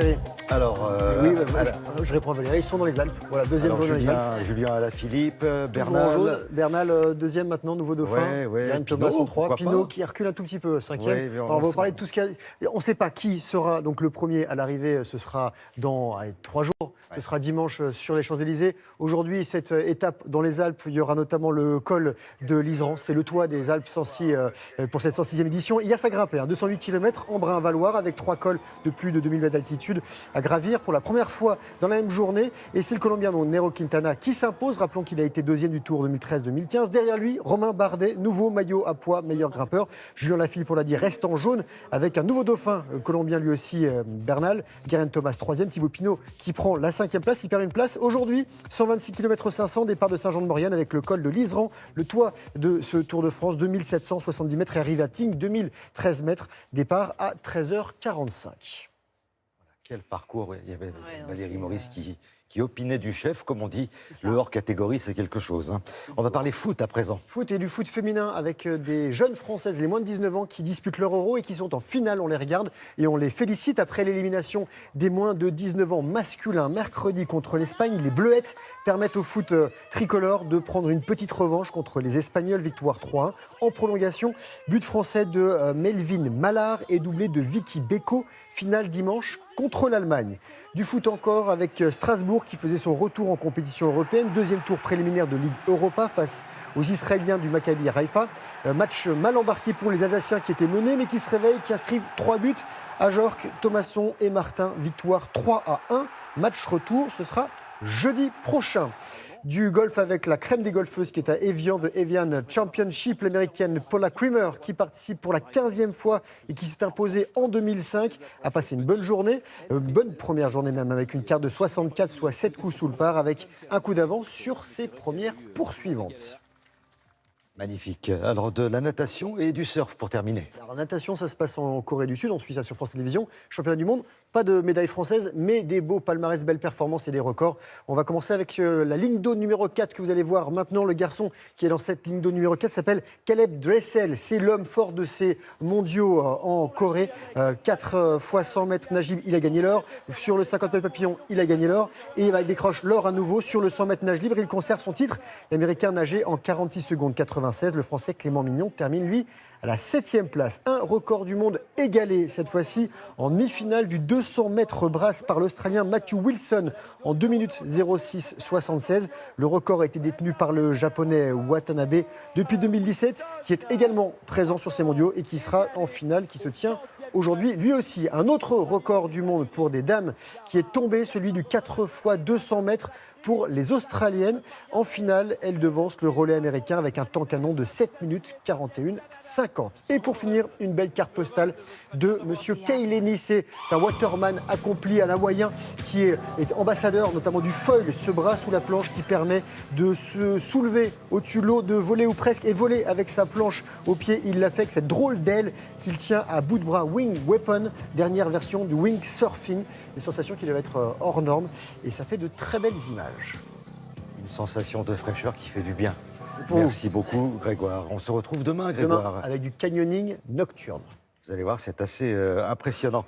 Thierry? Alors, Oui, je réponds à Valérie. Ils sont dans les Alpes. Voilà, deuxième journée dans les Alpes. Julien Alaphilippe, Bernal. Bernal, deuxième maintenant, nouveau dauphin. Yann Thomas en 3. Pinot qui recule un tout petit peu, cinquième. On va vous parler de tout ce qu'il y a. On ne sait pas qui sera donc le premier à l'arrivée. Ce sera dans 3 jours. Ce sera dimanche sur les Champs-Élysées. Aujourd'hui, cette étape dans les Alpes, il y aura notamment le col de l'Isran. C'est le toit des Alpes Sancy pour cette 106e édition. Il y a ça grimper, 208 km en Brin-Valoir avec 3 cols de plus de 2000 mètres d'altitude à gravir pour la première fois dans la même journée. Et c'est le Colombien Nairo Quintana qui s'impose. Rappelons qu'il a été deuxième du Tour 2013-2015. Derrière lui, Romain Bardet, nouveau maillot à poids, meilleur grimpeur. Julien Lafilippe, on l'a dit, reste en jaune avec un nouveau dauphin colombien lui aussi, Bernal. Guerin Thomas, 3e. Thibaut Pinot qui prend la 5e place. Il perd une place. Aujourd'hui, 126 km 500, départ de Saint-Jean-de-Maurienne avec le col de l'Isran, le toit de ce Tour de France, 2770 mètres et arrive à Tignes, 2013 mètres, départ à 13h45. Quel parcours. Il y avait Valérie Maurice qui opinait du chef, comme on dit. Le hors-catégorie, c'est quelque chose. On va parler foot à présent. Foot et du foot féminin avec des jeunes Françaises, les moins de 19 ans, qui disputent leur Euro et qui sont en finale. On les regarde et on les félicite après l'élimination des moins de 19 ans masculins. Mercredi contre l'Espagne, les Bleuettes permettent au foot tricolore de prendre une petite revanche contre les Espagnols. Victoire 3-1 en prolongation. But français de Melvin Mallard et doublé de Vicky Beko. Finale dimanche contre l'Allemagne. Du foot encore avec Strasbourg qui faisait son retour en compétition européenne. Deuxième tour préliminaire de Ligue Europa face aux Israéliens du Maccabi Haïfa. Match mal embarqué pour les Alsaciens qui étaient menés mais qui se réveillent, qui inscrivent 3 buts. Ajorc, Thomasson et Martin. Victoire 3-1. Match retour, ce sera jeudi prochain. Du golf avec la crème des golfeuses qui est à Evian, The Evian Championship, l'américaine Paula Creamer qui participe pour la 15e fois et qui s'est imposée en 2005, a passé une bonne journée, une bonne première journée même avec une carte de 64, soit 7 coups sous le par avec un coup d'avance sur ses premières poursuivantes. Magnifique. Alors de la natation et du surf pour terminer. Alors, la natation, ça se passe en Corée du Sud, on suit ça sur France Télévisions. Championnat du monde, pas de médaille française, mais des beaux palmarès, de belles performances et des records. On va commencer avec la ligne d'eau numéro 4 que vous allez voir maintenant. Le garçon qui est dans cette ligne d'eau numéro 4 s'appelle Caleb Dressel. C'est l'homme fort de ces mondiaux en Corée. 4 fois 100 mètres nage libre, il a gagné l'or. Sur le 50 mètres papillon, il a gagné l'or. Et il décroche l'or à nouveau sur le 100 mètres nage libre. Il conserve son titre. L'Américain nageait en 46 secondes 96. Le Français Clément Mignon termine, lui, à la 7e place. Un record du monde égalé, cette fois-ci, en demi-finale du 200 mètres brasse par l'Australien Matthew Wilson en 2 minutes 06 76. Le record a été détenu par le Japonais Watanabe depuis 2017, qui est également présent sur ces mondiaux et qui sera en finale, qui se tient aujourd'hui, lui aussi. Un autre record du monde pour des dames qui est tombé, celui du 4 fois 200 mètres pour les Australiennes. En finale, elle devance le relais américain avec un temps canon de 7 minutes 41 50. Et pour finir, une belle carte postale de Monsieur Kay Lenny. C'est un waterman accompli à l'hawaïen qui est ambassadeur notamment du foil, ce bras sous la planche qui permet de se soulever au-dessus de l'eau, de voler ou presque, et voler avec sa planche au pied. Il l'a fait avec cette drôle d'aile qu'il tient à bout de bras, Wing Weapon, dernière version du Wing Surfing. Des sensations qui doivent être hors normes et ça fait de très belles images. Une sensation de fraîcheur qui fait du bien. Merci beaucoup Grégoire. On se retrouve demain Grégoire. Demain avec du canyoning nocturne. Vous allez voir, c'est assez impressionnant.